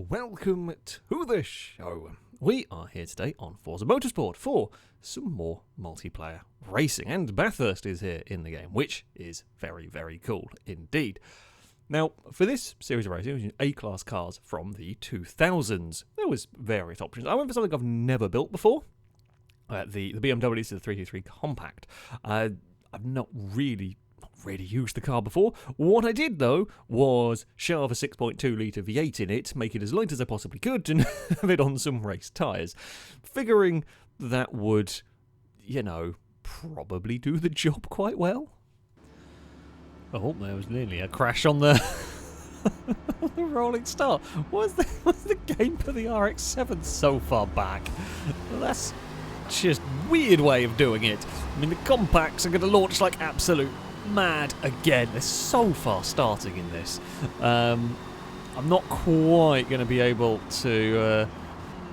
welcome to the show. We are here today on Forza Motorsport for some more multiplayer racing, and Bathurst is here in the game, which is very, very cool indeed. Now, for this series of racing, we're using A-class cars from the 2000s. There was various options. I went for something I've never built before. The BMW is the 323 Compact. I've not really used the car before. What I did, though, was shove a 6.2 litre V8 in it, make it as light as I possibly could, and have it on some race tyres. Figuring that would, probably do the job quite well. Oh, there was nearly a crash on the the rolling start. What's the game for the RX-7 so far back? Well, that's just weird way of doing it. I mean, the compacts are going to launch like absolute mad again. They're so far starting in this. I'm not quite going to be able to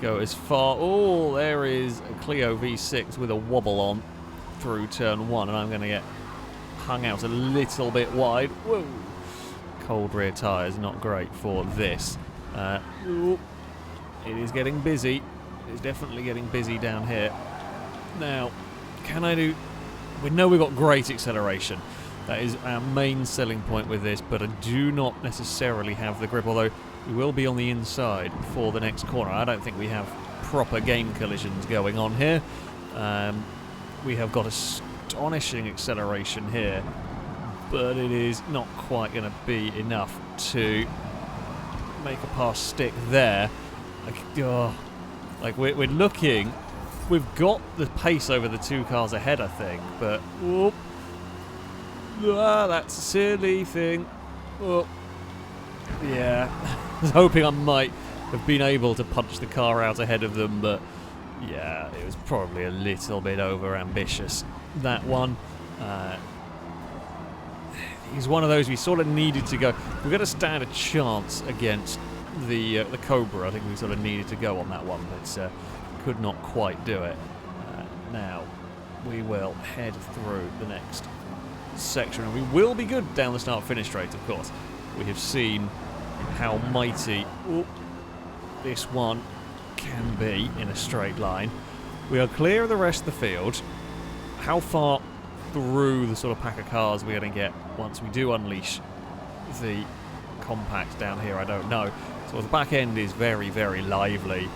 go as far. Oh, there is a Clio V6 with a wobble on through turn 1, and I'm going to get hung out a little bit wide. Whoa. Cold rear tyres, not great for this. It is getting busy. It's definitely getting busy down here. Now, can I do... We know we've got great acceleration. That is our main selling point with this, but I do not necessarily have the grip, although we will be on the inside for the next corner. I don't think we have proper game collisions going on here. We have got astonishing acceleration here, but it is not quite going to be enough to make a pass stick there. We're looking... We've got the pace over the two cars ahead, I think, but... Whoop. That's a silly thing. Oh. Yeah. I was hoping I might have been able to punch the car out ahead of them, but yeah, it was probably a little bit over-ambitious, that one. He's one of those we sort of needed to go. We're going to stand a chance against the Cobra. I think we sort of needed to go on that one, but could not quite do it. Now, we will head through the next section, and we will be good down the start-finish straight, of course. We have seen how mighty this one can be in a straight line. We are clear of the rest of the field. How far through the sort of pack of cars we're going to get once we do unleash the compact down here, I don't know. So the back end is very, very lively.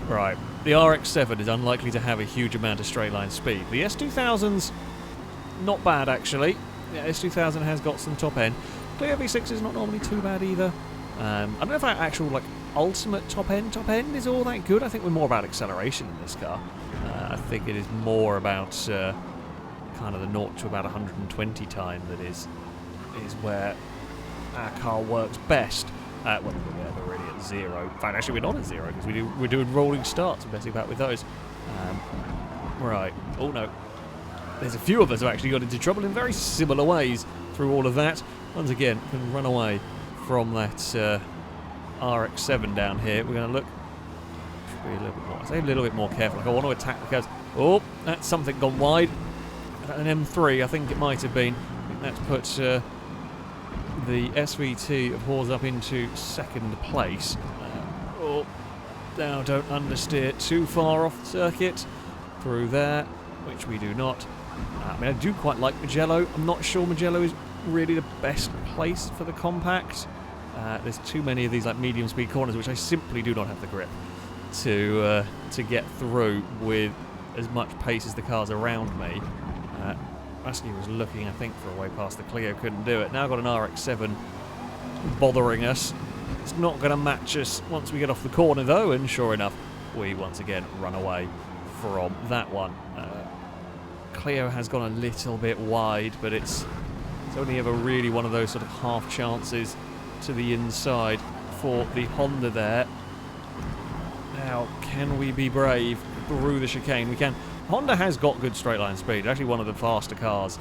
Right, the RX-7 is unlikely to have a huge amount of straight line speed. The S2000's not bad, actually. Yeah, S2000 has got some top end. Clio V6 is not normally too bad either. I don't know if our actual ultimate top end is all that good. I think we're more about acceleration in this car. I think it is more about kind of the 0 to about 120 time that is where our car works best. Well, we're already at 0. In fact, actually, we're not at 0 because we're doing rolling starts. We're messing about with those. Right. Oh no. There's a few of us who actually got into trouble in very similar ways through all of that. Once again, can run away from that RX-7 down here. We're going to look. Should be a little bit more. Say a little bit more careful. I want to attack the cars. Oh, that's something gone wide. An M3, I think it might have been. I think that's put the SVT of Forza up into second place. Now don't understeer too far off the circuit. Through there, which we do not. I do quite like Mugello. I'm not sure Mugello is really the best place for the compact. There's too many of these medium speed corners, which I simply do not have the grip to get through with as much pace as the cars around me. Rasky was looking, I think, for a way past the Clio, couldn't do it. Now got an RX-7 bothering us. It's not going to match us once we get off the corner, though, and sure enough, we once again run away from that one. Clio has gone a little bit wide, but it's only ever really one of those sort of half chances to the inside for the Honda there. Now, can we be brave through the chicane? We can. Honda has got good straight line speed. Actually, one of the faster cars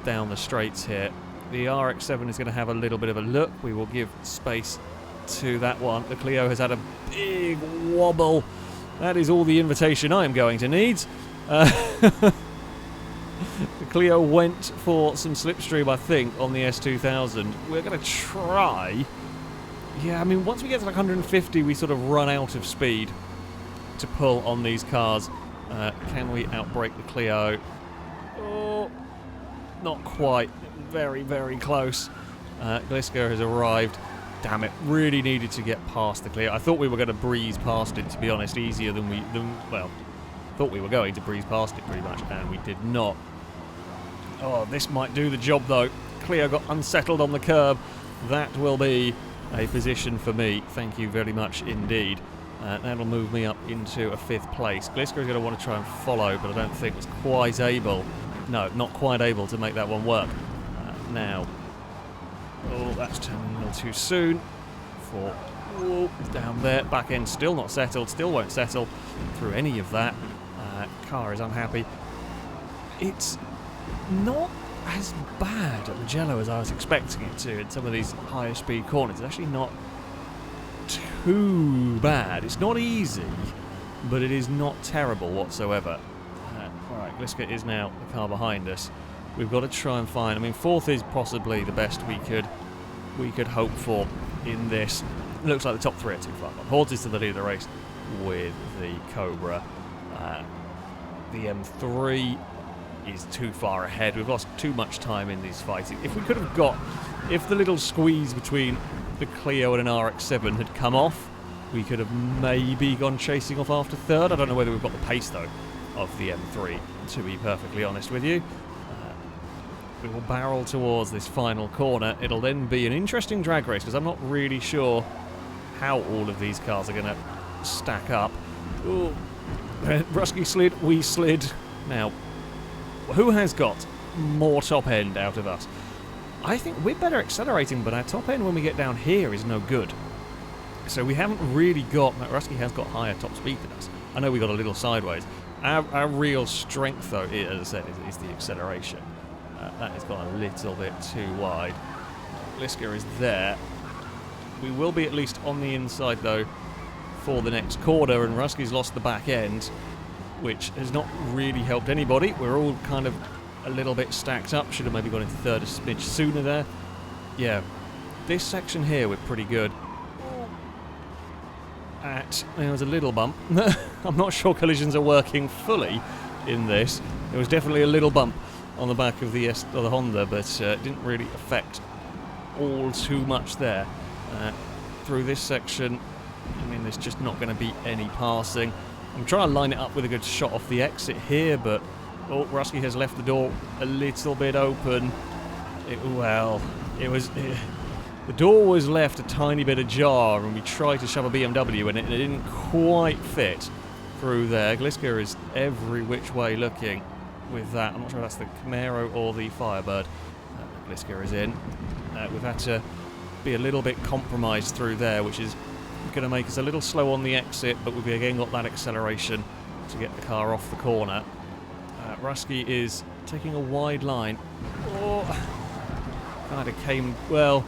down the straights here. The RX-7 is going to have a little bit of a look. We will give space to that one. The Clio has had a big wobble. That is all the invitation I am going to need. The Clio went for some slipstream, I think, on the S2000. We're going to try Yeah, I mean, once we get to like 150, we sort of run out of speed to pull on these cars. Can we outbrake the Clio? Oh, not quite. Very, very close. Glisco has arrived. Damn it, really needed to get past the Clio. I thought we were going to breeze past it, to be honest, easier than well, thought we were going to breeze past it pretty much, and we did not. Oh, this might do the job though. Clio got unsettled on the curb. That will be a position for me. Thank you very much indeed. That'll move me up into a 5th place. Glisco is going to want to try and follow, but I don't think was quite able. No, not quite able to make that one work. Now, oh, that's turning a little too soon. For down there, back end still not settled, still won't settle through any of that. Car is unhappy. It's not as bad at Mugello as I was expecting it to in some of these higher speed corners. It's actually not too bad. It's not easy, but it is not terrible whatsoever. Alright, Glisco is now the car behind us. We've got to try and find, I mean, 4th is possibly the best we could hope for in this. It looks like the top 3 are too far gone. Horse is to the lead of the race with the Cobra. The M3 is too far ahead. We've lost too much time in these fights. If we could have got, if the little squeeze between the Clio and an RX-7 had come off, we could have maybe gone chasing off after 3rd. I don't know whether we've got the pace though of the M3, to be perfectly honest with you. We will barrel towards this final corner. It'll then be an interesting drag race because I'm not really sure how all of these cars are going to stack up. Ooh. Rusky slid, we slid. Now, who has got more top end out of us? I think we're better accelerating, but our top end when we get down here is no good. So we haven't really got... Rusky has got higher top speed than us. I know we got a little sideways. Our real strength, though, as I said, is the acceleration. That has gone a little bit too wide. Glisco is there. We will be at least on the inside, though, for the next corner, and Rusky's lost the back end, which has not really helped anybody. We're all kind of a little bit stacked up. Should have maybe gone into 3rd a smidge sooner there. Yeah, this section here we're pretty good. There was a little bump. I'm not sure collisions are working fully in this. There was definitely a little bump on the back of the Honda, but it didn't really affect all too much there. Through this section, I mean, there's just not going to be any passing. I'm trying to line it up with a good shot off the exit here, but Rusky has left the door a little bit open. The door was left a tiny bit ajar, and we tried to shove a BMW in it, and it didn't quite fit through there. Glisco is every which way looking with that. I'm not sure if that's the Camaro or the Firebird. Glisco is in. We've had to be a little bit compromised through there, which is going to make us a little slow on the exit, but we've again got that acceleration to get the car off the corner. Rusky is taking a wide line. Kind of came, well,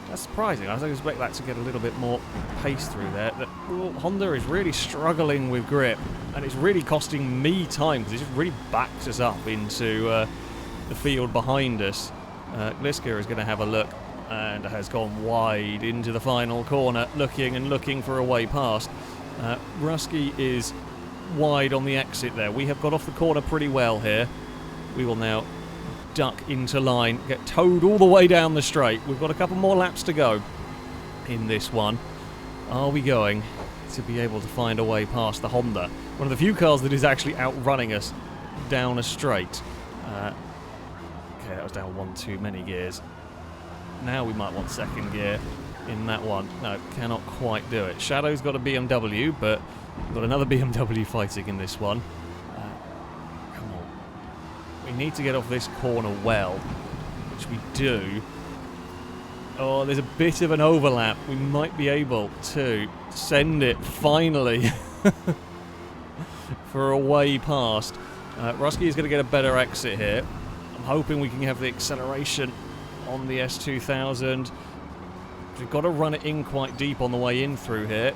that's surprising. I was expecting that to get a little bit more pace through there. Honda is really struggling with grip, and it's really costing me time because it just really backs us up into the field behind us. Glisco is going to have a look and has gone wide into the final corner, looking for a way past. Rusky is wide on the exit there. We have got off the corner pretty well here. We will now duck into line, get towed all the way down the straight. We've got a couple more laps to go in this one. Are we going to be able to find a way past the Honda? One of the few cars that is actually outrunning us down a straight. Okay, that was down one too many gears. Now we might want 2nd gear in that one. No, cannot quite do it. Shadow's got a BMW, but we've got another BMW fighting in this one. Come on. We need to get off this corner well, which we do. Oh, there's a bit of an overlap. We might be able to send it, finally, for a way past. Rusky is going to get a better exit here. I'm hoping we can have the acceleration on the S2000. We've got to run it in quite deep on the way in through here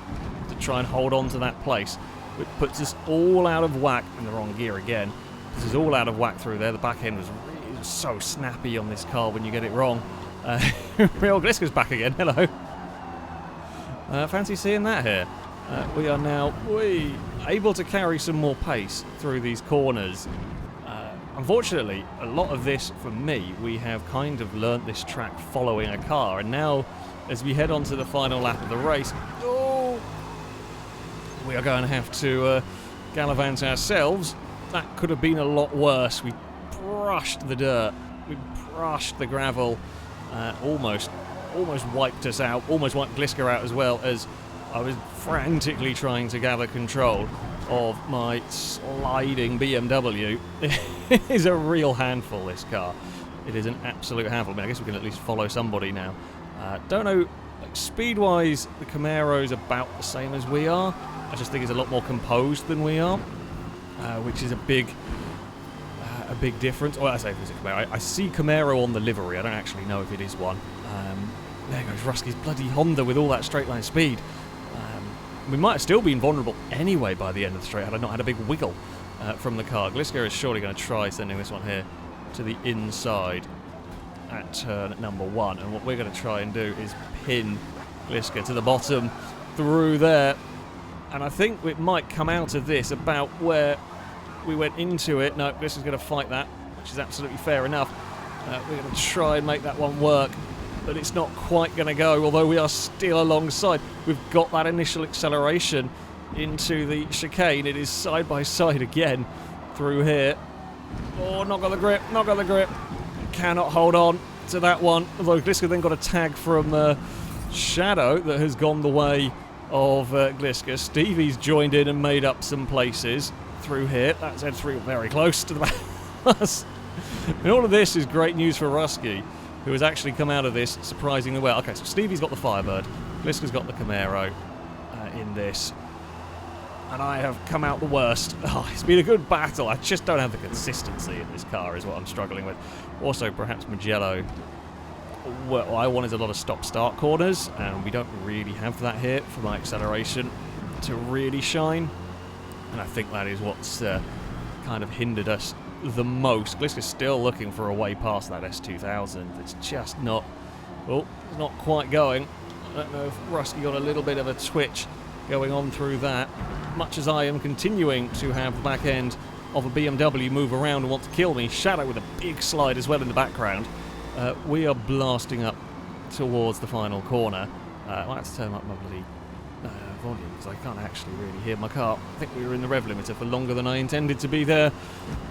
to try and hold on to that place. It puts us all out of whack, in the wrong gear again. This is all out of whack through there. The back end was really so snappy on this car when you get it wrong. Real Glisco's back again. Hello. Fancy seeing that here. We are now able to carry some more pace through these corners. Unfortunately, a lot of this, for me, we have kind of learnt this track following a car, and now, as we head on to the final lap of the race, we are going to have to gallivant ourselves. That could have been a lot worse. We brushed the dirt, we brushed the gravel, almost wiped us out, almost wiped Gliska out as well, as I was frantically trying to gather control of my sliding BMW. It is a real handful, this car. It is an absolute handful. I mean, I guess we can at least follow somebody now. Don't know, like, speed-wise, the Camaro's about the same as we are. I just think it's a lot more composed than we are, which is a big difference. Well, I say if it's a Camaro. I see Camaro on the livery. I don't actually know if it is one. There goes Rusky's bloody Honda with all that straight line speed. We might have still been vulnerable anyway by the end of the straight had I not had a big wiggle from the car. Gliska is surely going to try sending this one here to the inside at turn number 1. And what we're going to try and do is pin Gliska to the bottom through there. And I think it might come out of this about where we went into it. No, Gliska's going to fight that, which is absolutely fair enough. We're going to try and make that one work. But it's not quite going to go, although we are still alongside. We've got that initial acceleration into the chicane. It is side by side again through here. Oh, not got the grip, not got the grip. Cannot hold on to that one. Although Gliska then got a tag from Shadow that has gone the way of Gliska. Stevie's joined in and made up some places through here. That's Z3 very close to the bus. And all of this is great news for Rusky, who has actually come out of this surprisingly well. Okay, so Stevie's got the Firebird, Gliska's got the Camaro in this, and I have come out the worst. Oh, it's been a good battle. I just don't have the consistency in this car is what I'm struggling with. Also, perhaps Mugello. Well, I wanted a lot of stop-start corners, and we don't really have that here for my acceleration to really shine, and I think that is what's kind of hindered us the most. Gliska's still looking for a way past that S2000. It's just not, not quite going. I don't know if Rusky got a little bit of a twitch going on through that. Much as I am continuing to have the back end of a BMW move around and want to kill me, Shadow with a big slide as well in the background. We are blasting up towards the final corner. I might have to turn up my bloody volume because I can't actually really hear my car. I think we were in the rev limiter for longer than I intended to be there.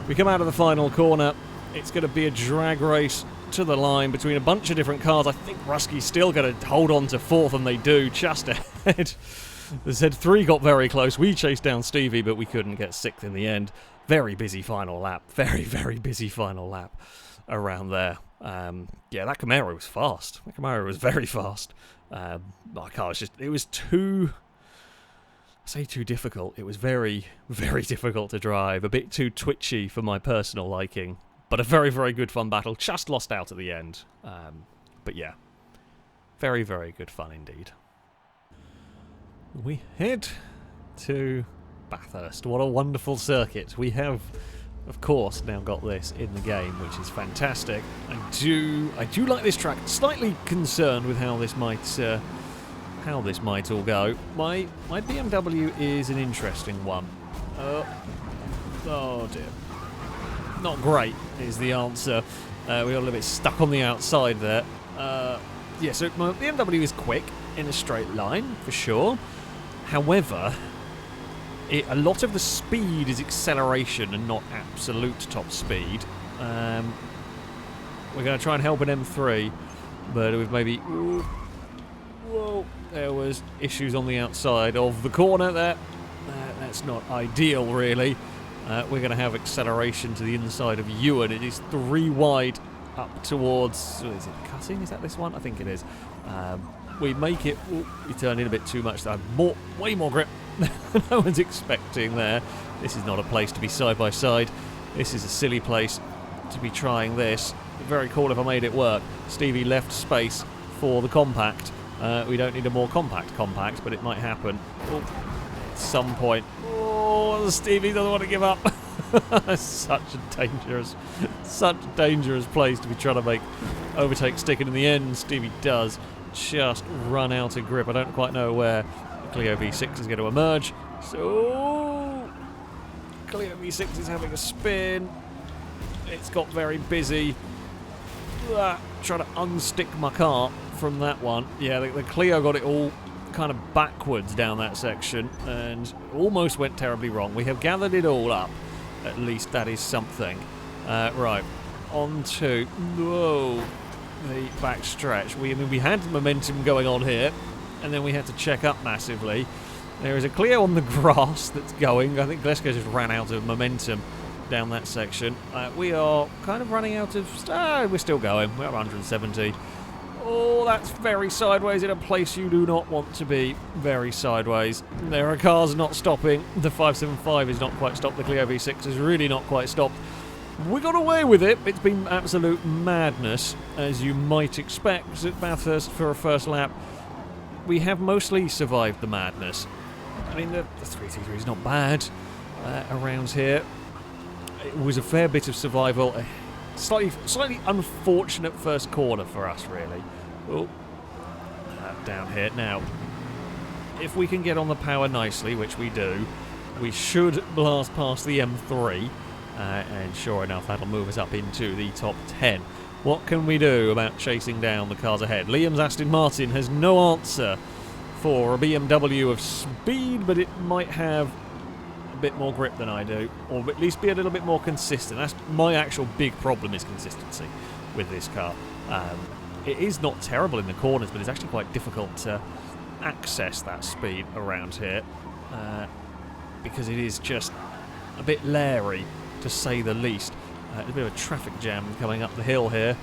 We come out of the final corner. It's going to be a drag race to the line between a bunch of different cars. I think Rusky's still going to hold on to 4th, and they do, just ahead. The Z3 got very close. We chased down Stevie, but we couldn't get 6th in the end. Very busy final lap. Very, very busy final lap around there. Yeah, that Camaro was fast. That Camaro was very fast. My car was just, it was too difficult. It was very, very difficult to drive. A bit too twitchy for my personal liking. But a very, very good fun battle. Just lost out at the end. But yeah, very, very good fun indeed. We head to Bathurst. What a wonderful circuit. We have, of course, now got this in the game, which is fantastic. I do like this track. Slightly concerned with how this might all go. My BMW is an interesting one. Oh dear. Not great is the answer. We got a little bit stuck on the outside there. Yeah, so my BMW is quick in a straight line, for sure. However, a lot of the speed is acceleration and not absolute top speed. We're going to try and help an M3, but we've maybe... Whoa, there was issues on the outside of the corner there. That's not ideal, really. We're going to have acceleration to the inside of Ewan. It is 3 wide up towards... Is it cutting? Is that this one? I think it is. We make it... we turned in a bit too much. Way more grip than no one's expecting there. This is not a place to be side-by-side. This is a silly place to be trying this. Very cool if I made it work. Stevie left space for the compact. We don't need a more compact, but it might happen at some point. Oh, Stevie doesn't want to give up. Such a dangerous place to be trying to make overtake stick, and in the end, Stevie does. just run out of grip. I don't quite know where the Clio V6 is going to emerge. So, Clio V6 is having a spin. It's got very busy. Trying to unstick my car from that one. Yeah, the Clio got it all kind of backwards down that section and almost went terribly wrong. We have gathered it all up. At least that is something. Right, on to the back stretch. We had momentum going on here, and then we had to check up massively. There is a Clio on the grass that's going. I think Glesko just ran out of momentum down that section. We are kind of running out of... we're still going. We're at 170. Oh, that's very sideways in a place you do not want to be. Very sideways. There are cars not stopping. The 575 is not quite stopped. The Clio V6 is really not quite stopped. We got away with it. It's been absolute madness, as you might expect at Bathurst for a first lap. We have mostly survived the madness. I mean, the 333 is not bad around here. It was a fair bit of survival. Slightly unfortunate first corner for us, really. Oh, down here. Now, if we can get on the power nicely, which we do, we should blast past the M3. And sure enough, that'll move us up into the top 10. What can we do about chasing down the cars ahead? Liam's Aston Martin has no answer for a BMW of speed, but it might have a bit more grip than I do, or at least be a little bit more consistent. That's my actual big problem, is consistency with this car. It is not terrible in the corners, but it's actually quite difficult to access that speed around here because it is just a bit leery, to say the least. A bit of a traffic jam coming up the hill here.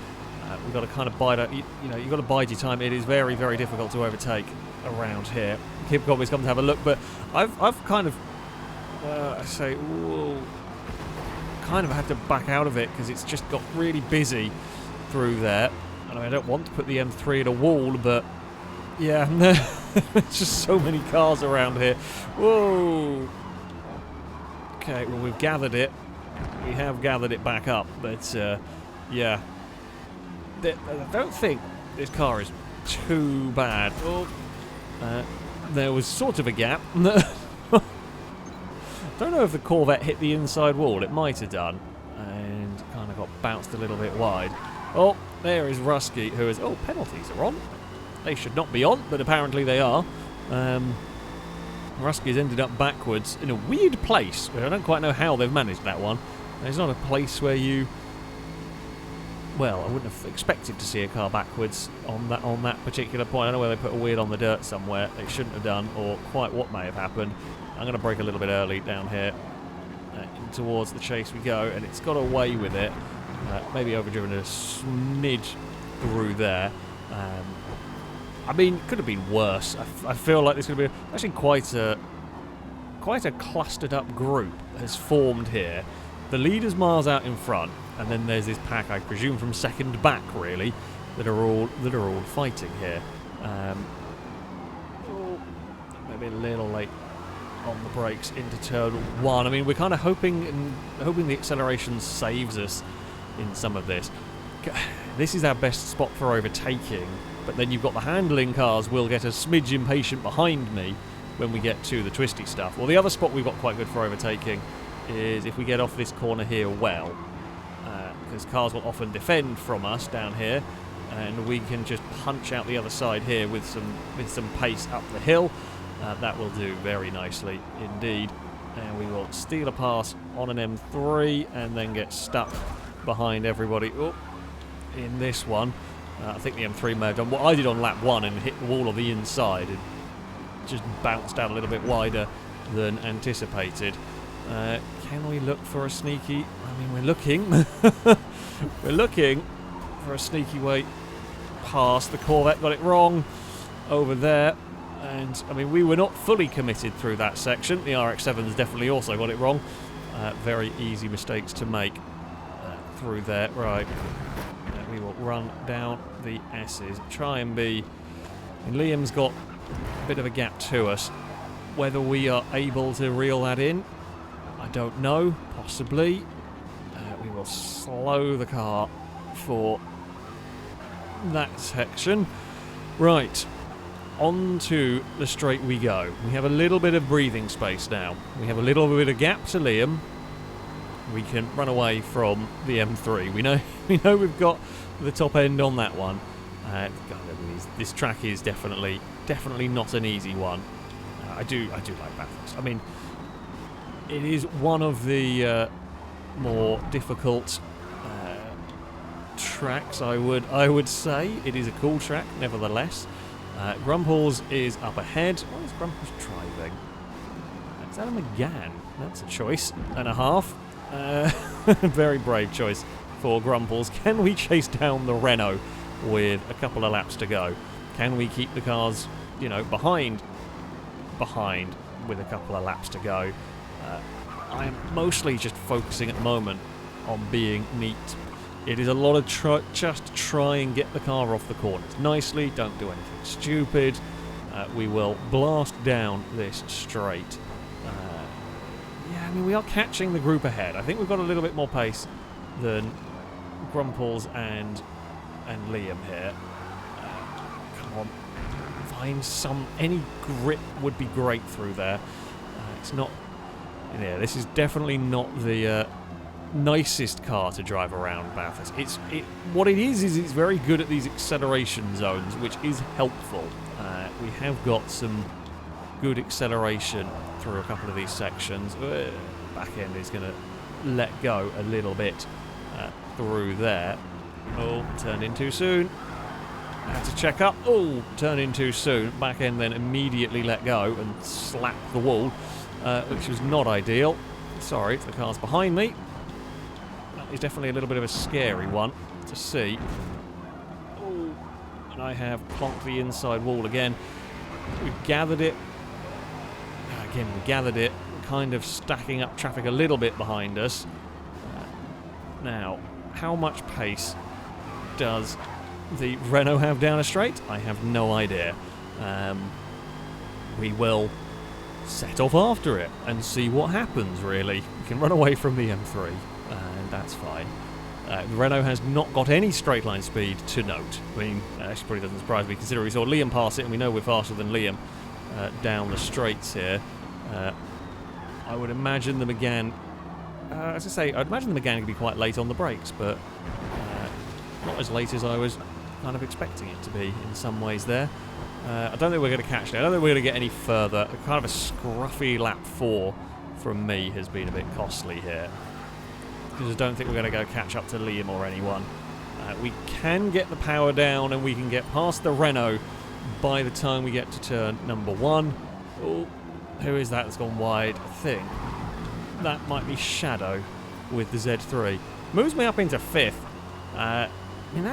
We've got to kind of bide out. You've got to bide your time. It is very, very difficult to overtake around here. Kip Gobby's come to have a look, but I've kind of kind of had to back out of it because it's just got really busy through there. And I don't want to put the M3 at a wall, but yeah, there's just so many cars around here. Whoa. Okay, well, we've gathered it. We have gathered it back up, but yeah. I don't think this car is too bad. Oh, there was sort of a gap. Don't know if the Corvette hit the inside wall. It might have done, and kind of got bounced a little bit wide. Oh, there is Rusky, who is... Oh, penalties are on. They should not be on, but apparently they are. Rusky's ended up backwards in a weird place. I don't quite know how they've managed that one. It's not a place where you... Well, I wouldn't have expected to see a car backwards on that particular point. I don't know whether they put a wheel on the dirt somewhere they shouldn't have done, or quite what may have happened. I'm going to brake a little bit early down here. Towards the chase we go, and it's got away with it. Maybe overdriven a smidge through there. I mean, it could have been worse. I feel like this could have been actually quite a clustered up group has formed here. The leader's miles out in front, and then there's this pack, I presume from second back, really, that are all fighting here. Maybe a little late on the brakes into turn one. I mean, we're kind of hoping the acceleration saves us in some of this. This is our best spot for overtaking, but then you've got the handling cars will get a smidge impatient behind me when we get to the twisty stuff. Well, the other spot we've got quite good for overtaking is if we get off this corner here well, because cars will often defend from us down here, and we can just punch out the other side here with some pace up the hill. That will do very nicely indeed, and we will steal a pass on an M3 and then get stuck behind everybody. Oh, in this one, I think the M3 may have done what I did on lap 1 and hit the wall on the inside and just bounced out a little bit wider than anticipated. Can we look for a sneaky... I mean, we're looking. We're looking for a sneaky way past. The Corvette got it wrong over there. And, I mean, we were not fully committed through that section. The RX-7's definitely also got it wrong. Very easy mistakes to make through there. Right. We will run down the S's. Try and be... And Liam's got a bit of a gap to us. Whether we are able to reel that in, I don't know. Possibly. We will slow the car for that section. Right, on to the straight we go. We have a little bit of breathing space now. We have a little bit of gap to Liam. We can run away from the M3. We know we've got the top end on that one. God, this track is definitely not an easy one. I do like Bathurst. I mean, it is one of the more difficult tracks. I would say it is a cool track, nevertheless. Grumples is up ahead. What is Grumples driving? Is that a McGann? That's a choice and a half. Very brave choice for Grumples. Can we chase down the Renault with a couple of laps to go? Can we keep the cars, behind with a couple of laps to go? I'm mostly just focusing at the moment on being neat. It is a lot of just try and get the car off the corners nicely, don't do anything stupid. We will blast down this straight. Yeah, I mean, we are catching the group ahead. I think we've got a little bit more pace than Grumples and Liam here. Come on, find any grip would be great through there. It's not, this is definitely not the nicest car to drive around Bathurst. What it is it's very good at these acceleration zones, which is helpful. We have got some good acceleration through a couple of these sections. Back end is going to let go a little bit through there. Oh, turned in too soon. Had to check up. Oh, turned in too soon. Back end then immediately let go and slapped the wall, which was not ideal. Sorry if the car's behind me. That is definitely a little bit of a scary one to see. Oh, and I have clonked the inside wall again. We've gathered it. Again, we gathered it, kind of stacking up traffic a little bit behind us. Now, how much pace does the Renault have down a straight? I have no idea. We will set off after it and see what happens, really. We can run away from the M3, and that's fine. The Renault has not got any straight line speed to note. I mean, actually probably doesn't surprise me, considering we saw Liam pass it, and we know we're faster than Liam down the straights here. I would imagine the McGann, as I say, I'd imagine the McGann could be quite late on the brakes, but not as late as I was kind of expecting it to be in some ways there. I don't think we're going to catch it. I don't think we're going to get any further. Kind of a scruffy lap 4 from me has been a bit costly here, because I don't think we're going to go catch up to Liam or anyone. We can get the power down and we can get past the Renault by the time we get to turn number 1. Oh, who is that that's gone wide? I think that might be Shadow with the Z3. Moves me up into 5th. I mean,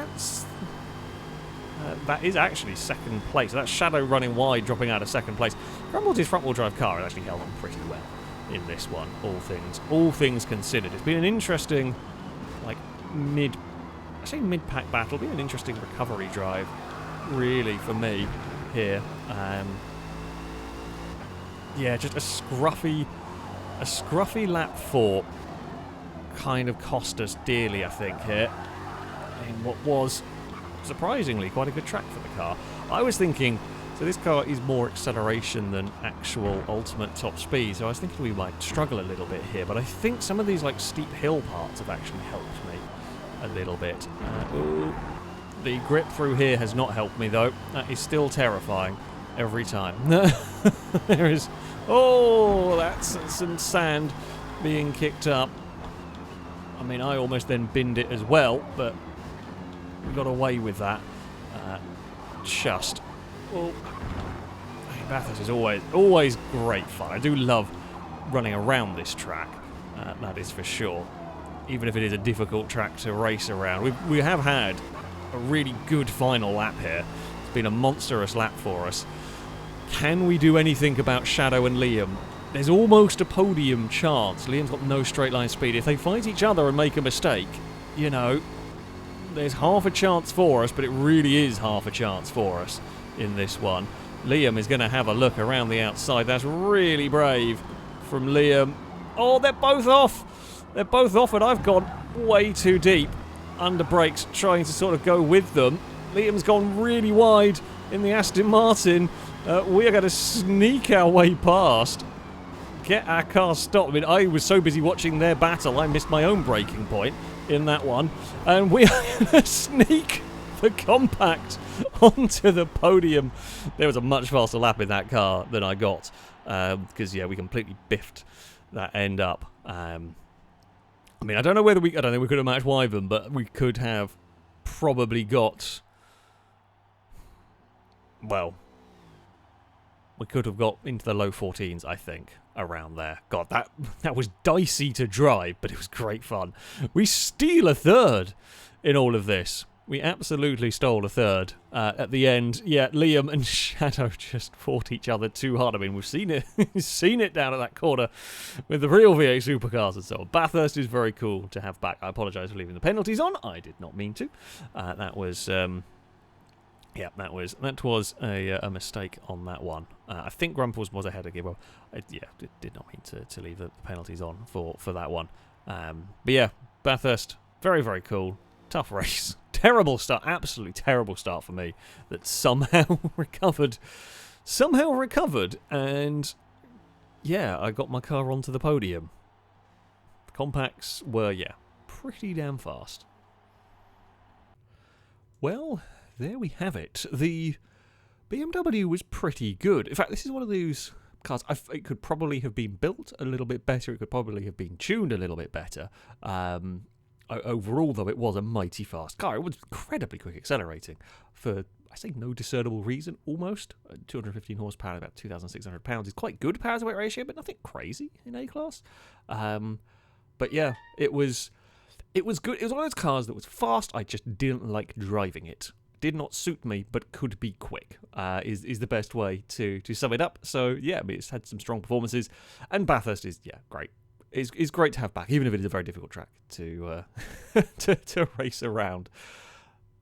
that is actually 2nd place. That's Shadow running wide, dropping out of 2nd place. Grumples' front-wheel drive car has actually held on pretty well in this one, all things considered. It's been an interesting, mid-pack battle. Been an interesting recovery drive, really, for me here. Yeah, just a scruffy lap 4 kind of cost us dearly, I think, here. In what was surprisingly quite a good track for the car. I was thinking, so this car is more acceleration than actual ultimate top speed, so I was thinking we might struggle a little bit here, but I think some of these steep hill parts have actually helped me a little bit. The grip through here has not helped me though. That is still terrifying every time. There is, that's some sand being kicked up. I mean, I almost then binned it as well, but we got away with that. Bathurst is always great fun. I do love running around this track, that is for sure. Even if it is a difficult track to race around. We have had a really good final lap here. It's been a monstrous lap for us. Can we do anything about Shadow and Liam? There's almost a podium chance. Liam's got no straight line speed. If they fight each other and make a mistake, there's half a chance for us, but it really is half a chance for us in this one. Liam is going to have a look around the outside. That's really brave from Liam. Oh, they're both off. They're both off, and I've gone way too deep under brakes, trying to sort of go with them. Liam's gone really wide in the Aston Martin. We are going to sneak our way past, get our car stopped. I mean, I was so busy watching their battle, I missed my own braking point in that one. And we are going to sneak the compact onto the podium. There was a much faster lap in that car than I got. Because, yeah, we completely biffed that end up. I mean, I don't know whether I don't think we could have matched Wyvern, but we could have probably got, well, we could have got into the low 14s, I think, around there. God, that was dicey to drive, but it was great fun. We steal a third in all of this. We absolutely stole a third. At the end, yeah, Liam and Shadow just fought each other too hard. I mean, we've seen it, seen it down at that corner with the real V8 supercars and so on. Bathurst is very cool to have back. I apologise for leaving the penalties on. I did not mean to. That was, yeah, that was a mistake on that one. I think Grumples was ahead of Gibbo. Yeah, did not mean to leave the penalties on for that one. But yeah, Bathurst, very, very cool. Tough race. Terrible start. Absolutely terrible start for me. That somehow recovered. Somehow recovered. And yeah, I got my car onto the podium. The compacts were, yeah, pretty damn fast. Well, there we have it. The BMW was pretty good. In fact, this is one of those cars. It could probably have been built a little bit better. It could probably have been tuned a little bit better. Overall, though, it was a mighty fast car. It was incredibly quick accelerating for, I say, no discernible reason, almost. 215 horsepower, about 2,600 pounds is quite good power to weight ratio, but nothing crazy in A-class. But yeah, it was good. It was one of those cars that was fast. I just didn't like driving it. Did not suit me, but could be quick, is the best way to sum it up. So yeah, I mean, it's had some strong performances, and Bathurst is, yeah, great. It's great to have back, even if it is a very difficult track to to race around.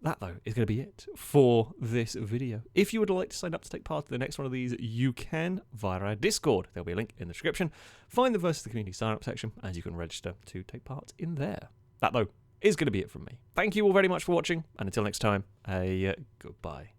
That, though, is going to be it for this video. If you would like to sign up to take part in the next one of these, you can via our Discord. There'll be a link in the description. Find the Versus the Community sign-up section, and you can register to take part in there. That, though, is going to be it from me. Thank you all very much for watching, and until next time, goodbye.